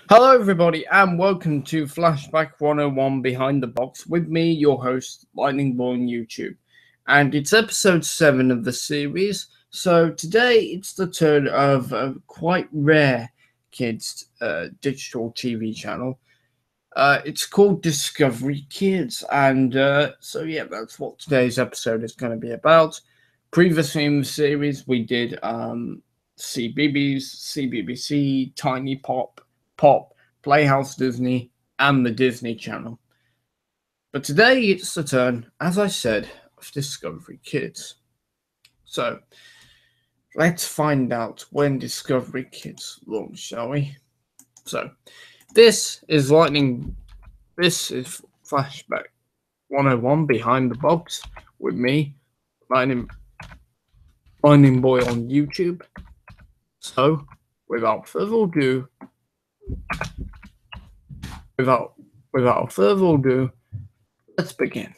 Hello, everybody, and welcome to Flashback 101 Behind the Box with me, your host, Lightningboy on YouTube. And it's episode 7 of the series. So today it's the turn of a quite rare kids' digital TV channel. It's called Discovery Kids, and that's what today's episode is going to be about. Previously in the series, we did CBeebies, CBBC, Tiny Pop, Playhouse Disney, and the Disney Channel. But today it's the turn, as I said, of Discovery Kids. So let's find out when Discovery Kids launched, shall we? So this is Flashback 101 Behind the Box with me, Lightningboy on YouTube. So without further ado, let's begin.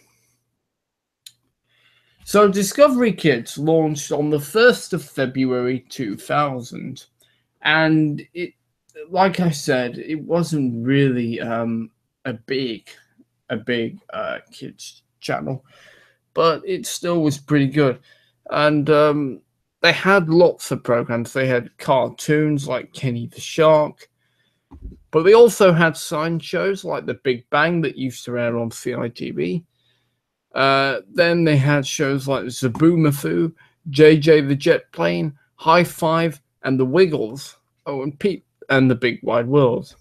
So Discovery Kids launched on the 1st of February 2000, and it, like I said, it wasn't really a big kids channel, but it still was pretty good. And they had lots of programs. They had cartoons like Kenny the Shark, but they also had science shows like The Big Bang that used to air on CITV. Then they had shows like Zaboomafoo, JJ the Jet Plane, High Five, and The Wiggles. Oh, and Pete and the Big Wide World.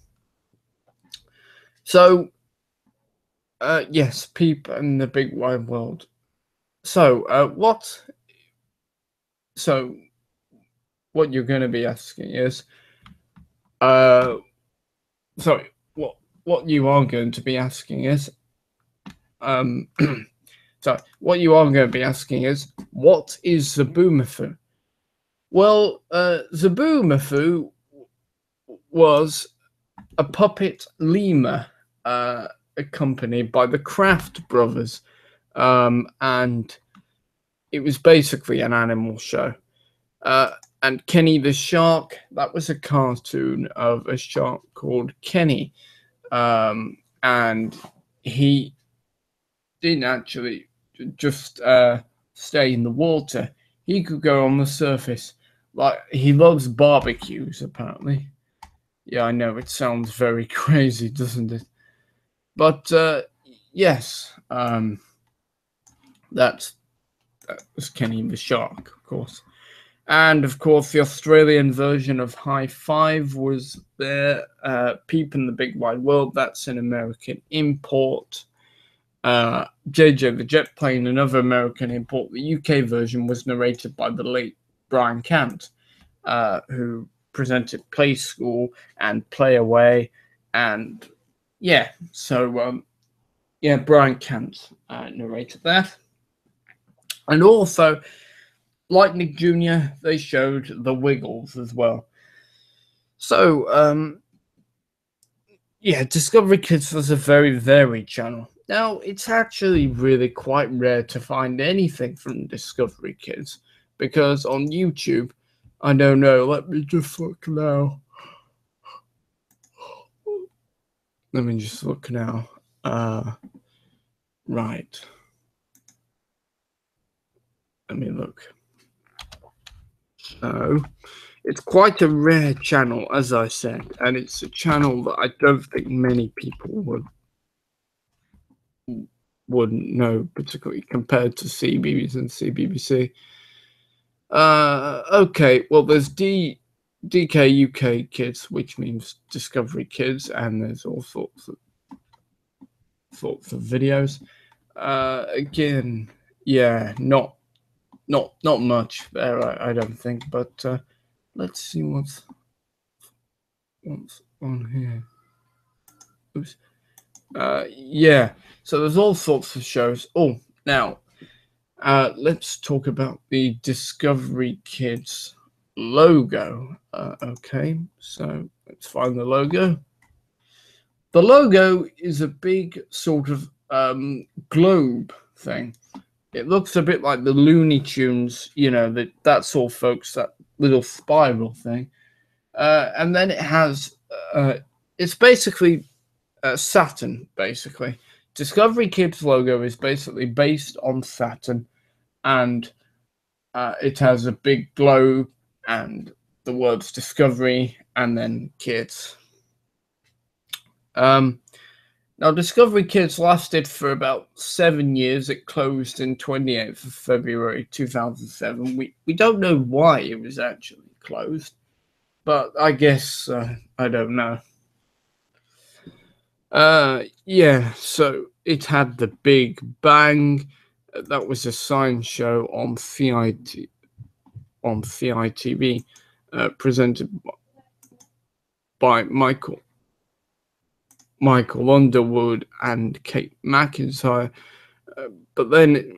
So, yes, Peep and the Big Wide World. So, what you're going to be asking is, what you are going to be asking is, what you are going to be asking is, what is Zaboomafoo? Well, Zaboomafoo was a puppet lemur accompanied by the Kraft brothers, and it was basically an animal show. And Kenny the Shark, that was a cartoon of a shark called Kenny, and he didn't actually just stay in the water. He could go on the surface. Like, he loves barbecues, apparently. Yeah, I know, it sounds very crazy, doesn't it? But yes, that was Kenny the Shark, of course. And of course, the Australian version of High Five was there. Peep in the Big Wide World, that's an American import. JJ the Jet Plane, another American import. The UK version was narrated by the late Brian Cant, who presented Play School and Play Away. And yeah, so Brian Cant narrated that. And also, Lightning Jr., they showed The Wiggles as well. So, Discovery Kids was a very varied channel. Now, it's actually really quite rare to find anything from Discovery Kids, because on YouTube, I don't know, let me just look now. Right. Let me look. So, it's quite a rare channel, as I said, and it's a channel that I don't think many people wouldn't know, particularly compared to CBeebies and CBBC. Okay, well, there's DK UK Kids, which means Discovery Kids, and there's all sorts of videos. Again, yeah, not much there, I don't think, but let's see what's on here. Oops. Yeah, so there's all sorts of shows. Oh, now, let's talk about the Discovery Kids logo. Okay, so let's find the logo. The logo is a big sort of globe thing. It looks a bit like the Looney Tunes, that's all, folks, that little spiral thing. And then it has it's basically Saturn. Basically, Discovery Kids logo is basically based on Saturn, and it has a big globe and the words Discovery and then Kids. Now, Discovery Kids lasted for about 7 years. It closed in 28th of February 2007. We don't know why it was actually closed, but I guess I don't know. Yeah, so it had the Big Bang. That was a science show on CITV, presented by Michael Underwood and Kate McIntyre. But then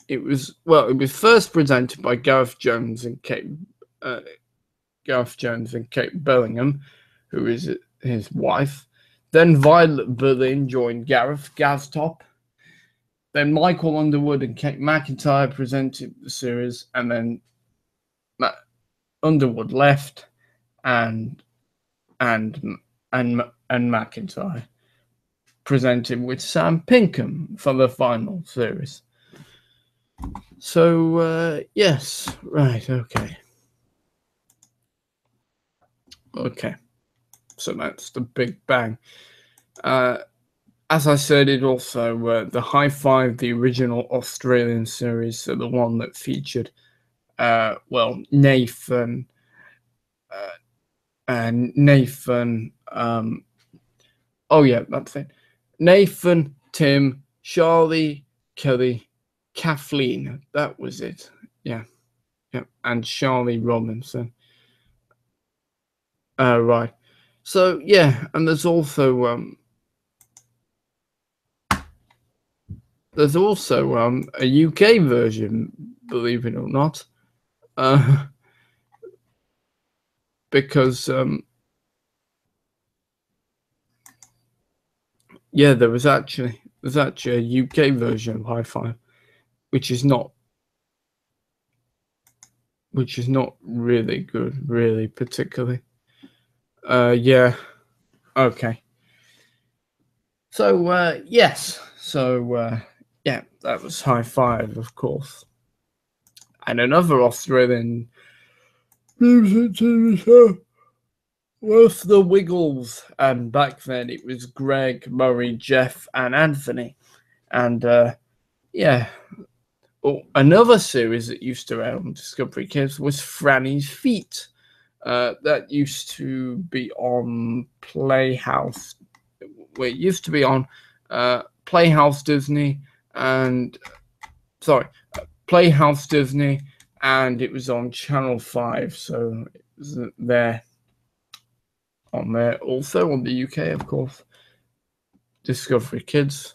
it was first presented by Gareth Jones and Kate Bellingham, who is his wife. Then Violet Berlin joined Gareth Gaztop. Then Michael Underwood and Kate McIntyre presented the series, and then Underwood left, and McIntyre presented with Sam Pinkham for the final series. So yes, right, okay. So that's the Big Bang. As I said, it also the High Five, the original Australian series, so the one that featured Nathan that's it. Nathan, Tim, Charlie, Kelly, Kathleen. That was it. Yeah. And Charlie Robinson. Right. So yeah, and there's also a UK version, believe it or not, because there's actually a UK version of High Five, which is not really good, really particularly. Yeah. Okay. So yes. So yeah, that was High Five, of course. And another Australian music TV show was The Wiggles, and back then it was Greg, Murray, Jeff, and Anthony. And another series that used to air on Discovery Kids was Franny's Feet. That used to be on Playhouse. Well, it used to be on Playhouse Disney and Playhouse Disney, and it was on Channel 5, so it was there also on the UK, of course. Discovery Kids.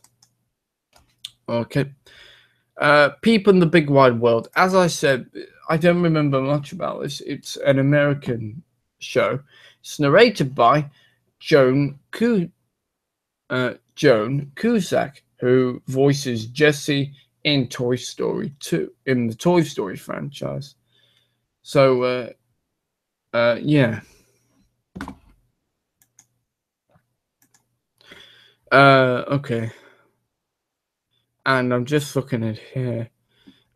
Okay. Peep in the Big Wide World. As I said, I don't remember much about this. It's an American show. It's narrated by Joan Cusack, who voices Jessie in Toy Story 2, in the Toy Story franchise. So, yeah. Okay. And I'm just looking at here.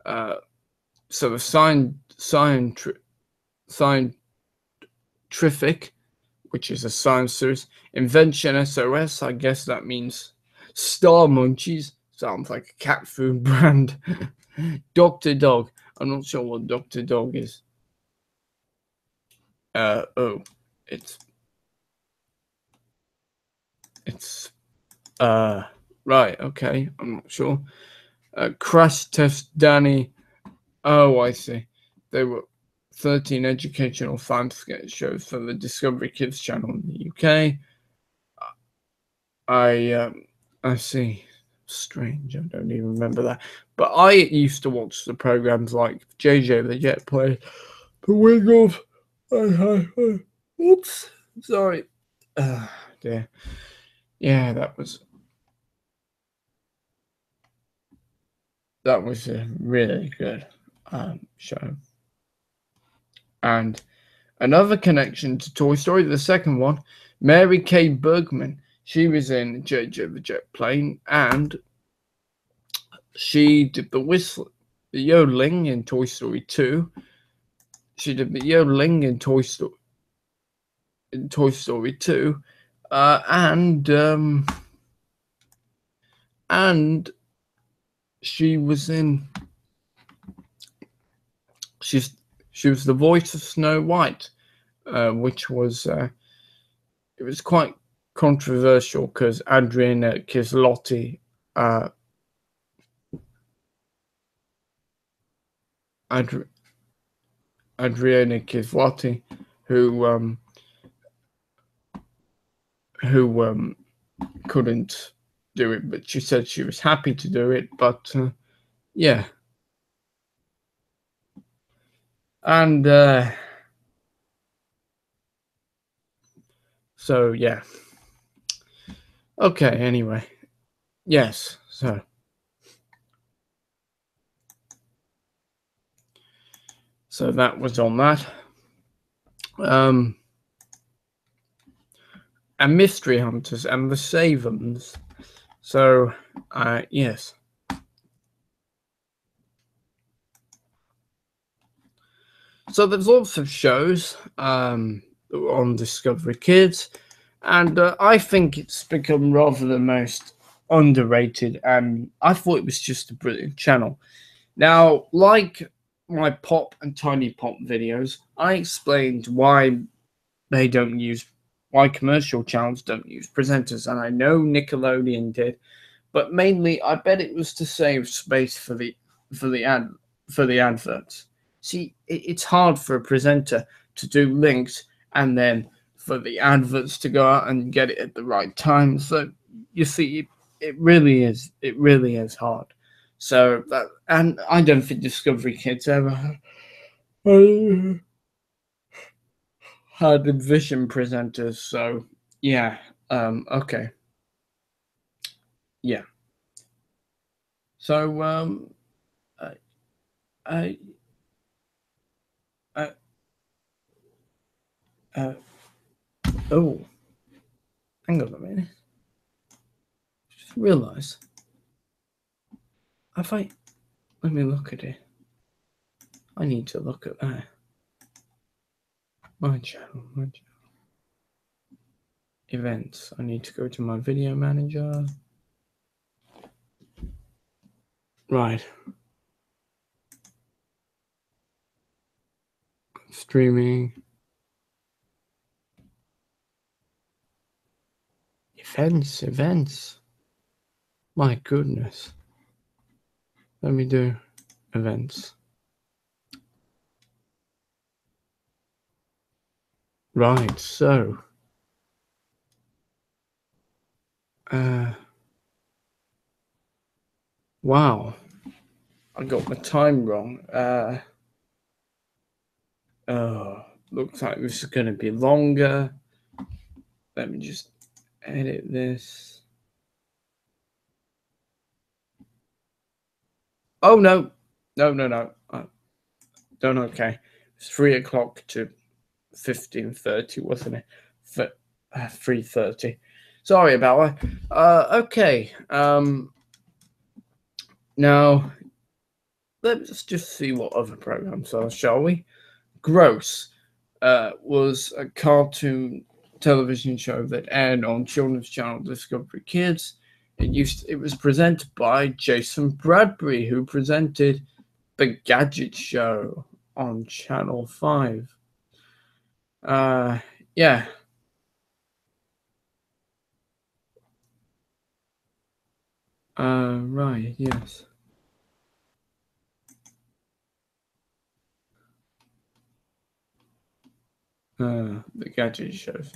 So the Scientific, which is a science series. Invention SOS, I guess that means Star Munchies. Sounds like a cat food brand. Dr. Dog. I'm not sure what Dr. Dog is. It's right, okay. I'm not sure. Crash Test Danny. Oh, I see. They were 13 educational science shows for the Discovery Kids channel in the UK. I see. Strange. I don't even remember that. But I used to watch the programs like JJ the Jet Plane, The Wiggles. Oops. Sorry. Dear. Yeah, that was a really good show. And another connection to Toy Story, the second one, Mary Kay Bergman. She was in JJ the Jet Plane, and she did the yodeling in Toy Story 2. She did the yodeling in Toy Story 2, and she was in. She was the voice of Snow White, which was it was quite controversial because Adriana Kislotti, Adriana Kislotti, who couldn't do it, but she said she was happy to do it. But yeah, and so yeah. Okay. Anyway, yes. So that was on that. And Mystery Hunters and the Savens. So, yes. So there's lots of shows on Discovery Kids, and I think it's become rather the most underrated, and I thought it was just a brilliant channel. Now, like my Pop and Tiny Pop videos, I explained why commercial channels don't use presenters, and I know Nickelodeon did, but mainly I bet it was to save space for the adverts. See, it's hard for a presenter to do links and then for the adverts to go out and get it at the right time. So you see, it really is hard. So that, and I don't think Discovery Kids ever had Vision presenters. So yeah, okay, yeah. So I oh, hang on a minute. Just realize let me look at it. I need to look at that. My channel. Events. I need to go to my video manager. Right. Streaming. Events. My goodness. Let me do events. Right, so wow. I got my time wrong. Oh, looks like this is gonna be longer. Let me just edit this. Oh no. No. Done okay. It's 3 o'clock to 15:30, wasn't it? 3:30. Sorry about that. Okay. Now let's just see what other programs are, shall we? Gross was a cartoon television show that aired on Children's Channel Discovery Kids. It was presented by Jason Bradbury, who presented The Gadget Show on Channel 5. Yeah. Right, yes. The Gadget Show's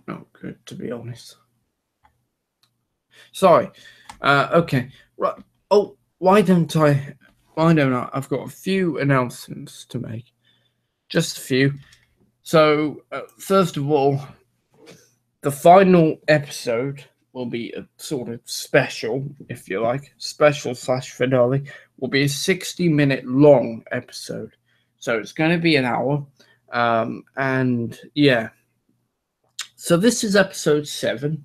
not good, to be honest. Sorry. Okay. Right. Oh, why don't I? I've got a few announcements to make. Just a few. So, first of all, the final episode will be a sort of special, if you like, special slash finale, will be a 60-minute long episode. So it's going to be an hour. And yeah. So this is episode 7.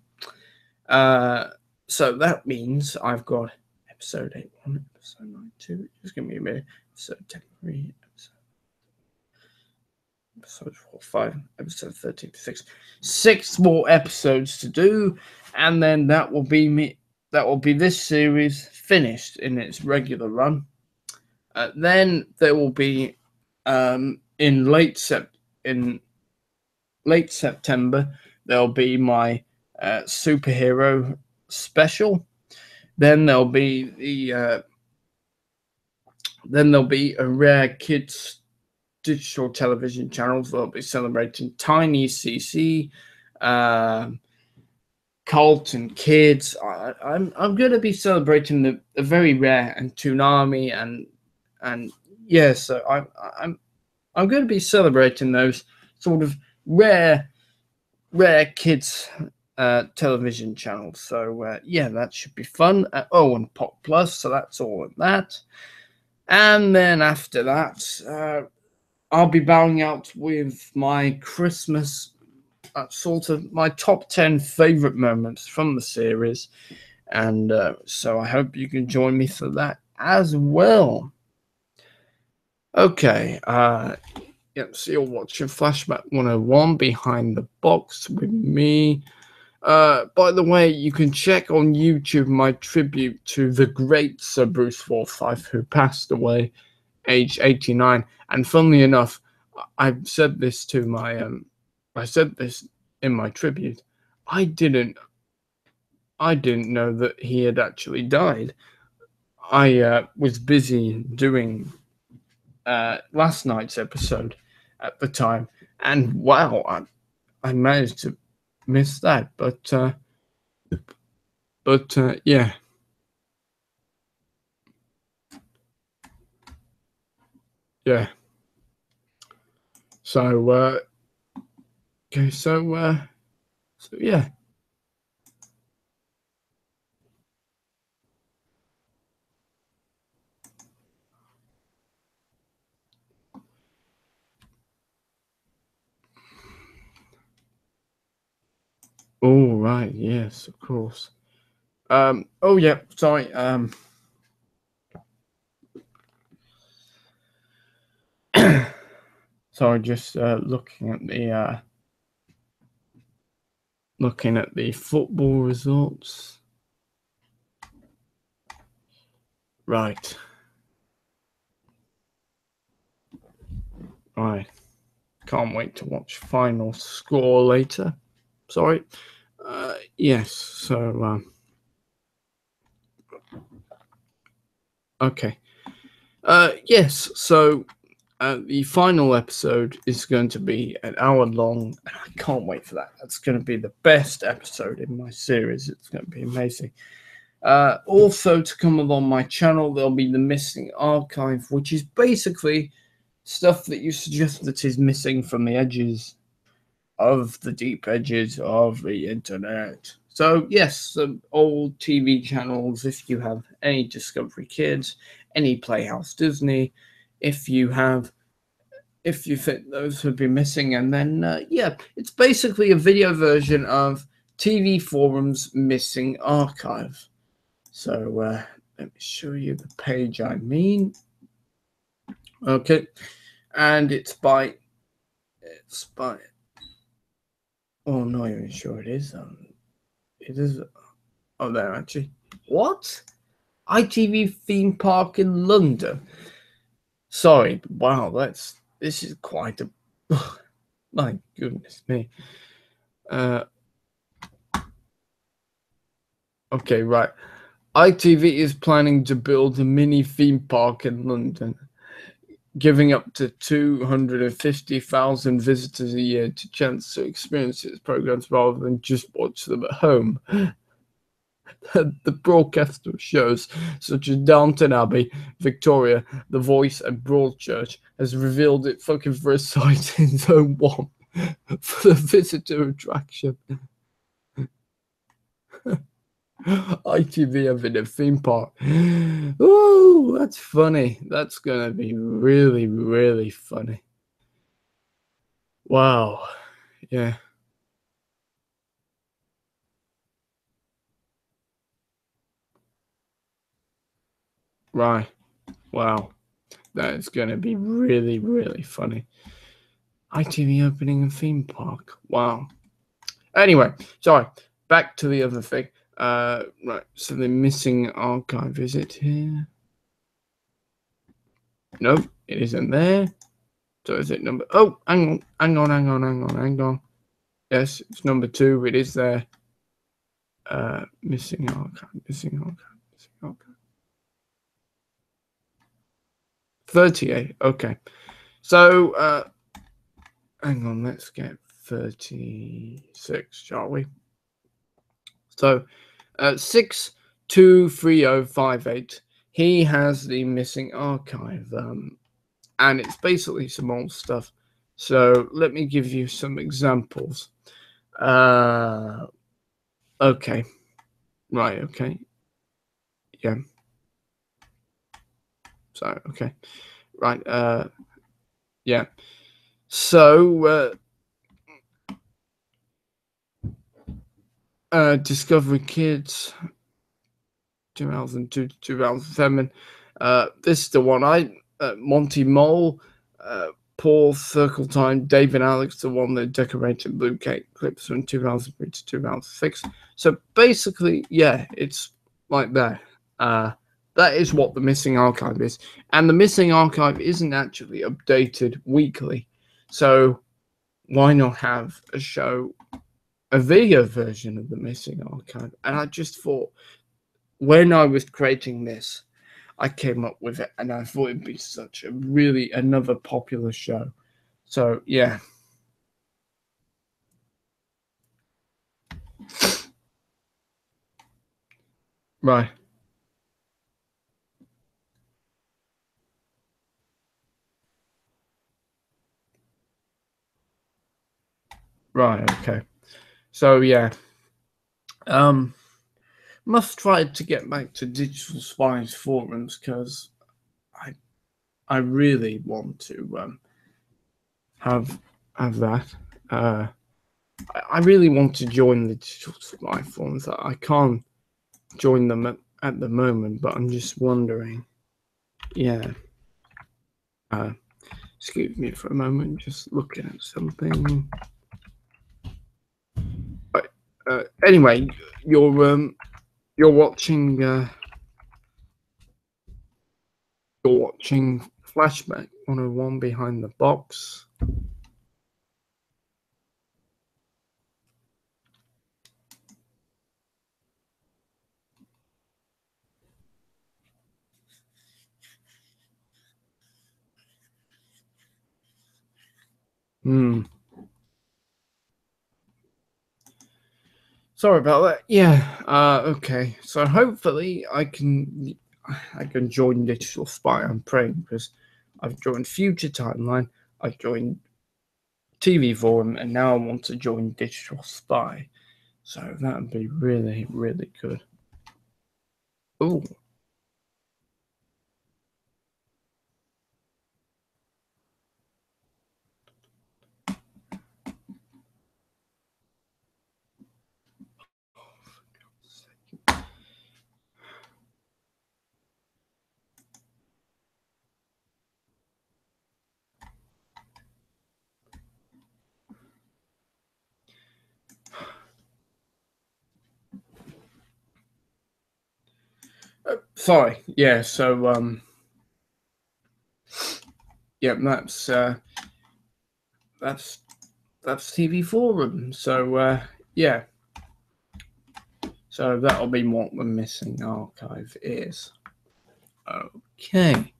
So that means I've got episode 8-1, episode 9-2. Just give me a minute. Episode 10-3, episode 4-5, episode 13-6. 6 more episodes to do, and then that will be me. That will be this series finished in its regular run. Then there will be in late September there'll be my superhero special. Then there'll be a rare kids digital television channels. They'll be celebrating Tiny CC, Carlton Kids. I'm going to be celebrating the very rare and Toonami and yeah. So I'm going to be celebrating those sort of rare kids television channels. So yeah, that should be fun. And Pop Plus. So that's all of that. And then after that, I'll be bowing out with my Christmas, sort of my top 10 favorite moments from the series. And so I hope you can join me for that as well. Okay. Yep, so you're watching Flashback 101 Behind the Box with me. By the way, you can check on YouTube my tribute to the great Sir Bruce Forsyth, who passed away age 89. And funnily enough, I said this to my I said this in my tribute. I didn't know that he had actually died. I was busy doing last night's episode at the time, and wow, I managed to miss that. But yeah. Yeah. So okay, so yeah. Oh right, yes, of course. Oh yeah, sorry. Sorry, just looking at the football results. Right. Right. Can't wait to watch final score later. Sorry. Yes. So okay. Yes. So the final episode is going to be an hour long, and I can't wait for that. That's going to be the best episode in my series. It's going to be amazing. Also, to come along my channel, there'll be the missing archive, which is basically stuff that you suggest that is missing from the edges of the deep edges of the internet. So yes, some old TV channels, if you have any Discovery Kids, any Playhouse Disney, if you think those would be missing. And then yeah, it's basically a video version of TV Forum's missing archive. So let me show you the page I mean. Okay, and it's by oh, I'm not even sure it is. It is. Oh, there actually. What? ITV theme park in London. Sorry. Wow. This is quite a. My goodness me. Okay. Right. ITV is planning to build a mini theme park in London, giving up to 250,000 visitors a year to chance to experience its programs rather than just watch them at home. The broadcast of shows such as Downton Abbey, Victoria, The Voice, and Broadchurch has revealed it's looking for a site in Zone 1 for the visitor attraction. ITV having a theme park. Oh, that's funny. That's gonna be really, really funny. Wow. Yeah. Right. Wow. That's gonna be really, really funny. ITV opening a theme park. Wow. Anyway, sorry. Back to the other thing. Right. So the missing archive, is it here? Nope, it isn't there. So is it number? Oh, hang on. Yes, it's number 2. It is there. Missing archive. 38. Okay. So, hang on. Let's get 36, shall we? So, 623058. He has the missing archive, and it's basically some old stuff. So let me give you some examples. Okay. Right. Okay. Yeah. So okay. Right. Yeah. So Discovery Kids, 2002 to 2007. This is the one Monty Mole, Paul Circle Time, David Alex, the one that decorated Blue Cake clips from 2003 to 2006. So basically, yeah, it's like that. That is what the missing archive is. And the missing archive isn't actually updated weekly. So why not have a video version of the missing archive? And I just thought, when I was creating this, I came up with it, and I thought it'd be such a really another popular show. So yeah. Right. Right. Okay. So yeah. Must try to get back to Digital Spies forums, because I really want to have that. I really want to join the Digital Spy forums. I can't join them at the moment, but I'm just wondering. Yeah. Excuse me for a moment, just looking at something. Anyway, you're watching Flashback 101 Behind the Box. Sorry about that. Yeah. Okay. So hopefully I can join Digital Spy. I'm praying, because I've joined Future Timeline, I've joined TV Forum, and now I want to join Digital Spy. So that would be really, really good. Oh. Sorry. Yeah. So yeah, that's TV Forum. So yeah. So that'll be what the missing archive is. Okay.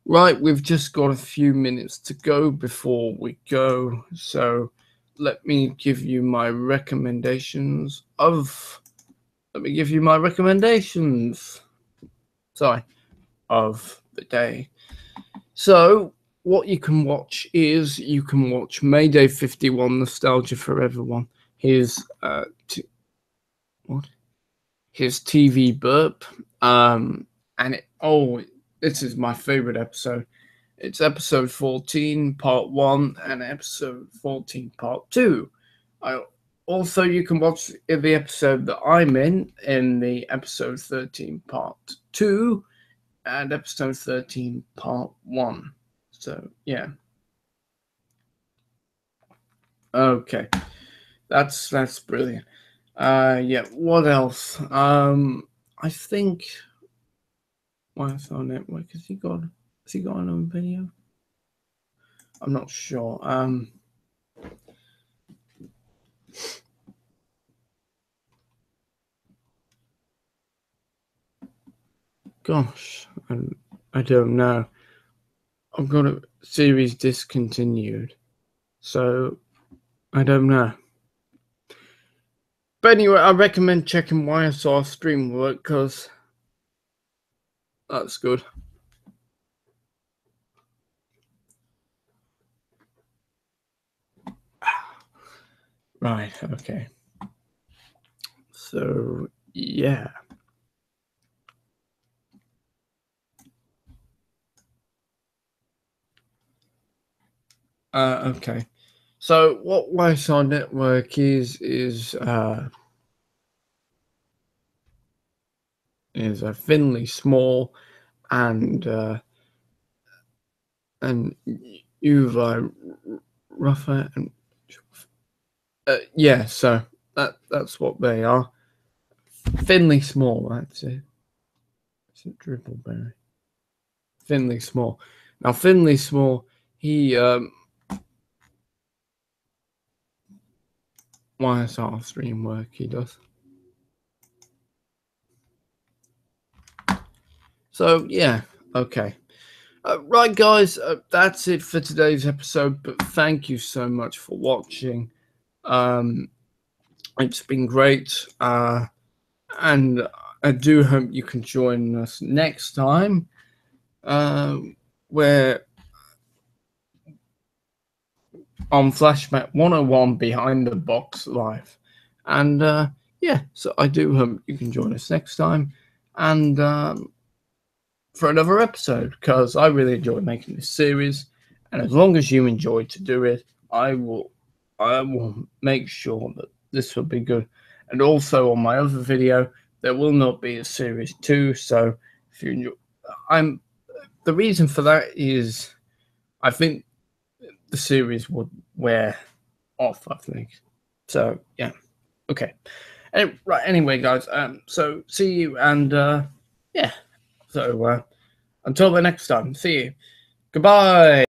Right, we've just got a few minutes to go before we go. So let me give you my recommendations of the day. So what you can watch is Mayday 51, Nostalgia for Everyone. Here's what? his TV burp. And this is my favorite episode. It's episode 14, part 1, and episode 14, part 2. Also, you can watch the episode that I'm in the episode 13, part 2, and episode 13, part 1. So, yeah. Okay. That's brilliant. Yeah, what else? I think Wi-Fi network, has he got on video? I'm not sure. Gosh, I don't know. I've got a series discontinued, so I don't know. But anyway, I recommend checking why I saw stream work, because that's good. Right, okay. So, yeah. Okay. So what Wi-Fi network is thinly small, and you've rougher and yeah. So that's what they are. Thinly small. That's it. It's a dribbleberry. Thinly small. Now, thinly small. He why does our stream work? He does. So yeah. Okay. Right, guys, that's it for today's episode. But thank you so much for watching. It's been great, and I do hope you can join us next time, where on Flashback 101 Behind the Box Live. And yeah, so I do hope you can join us next time, and for another episode, because I really enjoy making this series, and as long as you enjoy to do it, I will make sure that this will be good. And also on my other video, there will not be a series 2. So if you enjoy, the reason for that is I think the series would wear off, I think. So yeah, okay. Right. Anyway, guys. So see you, and yeah. So until the next time, see you. Goodbye.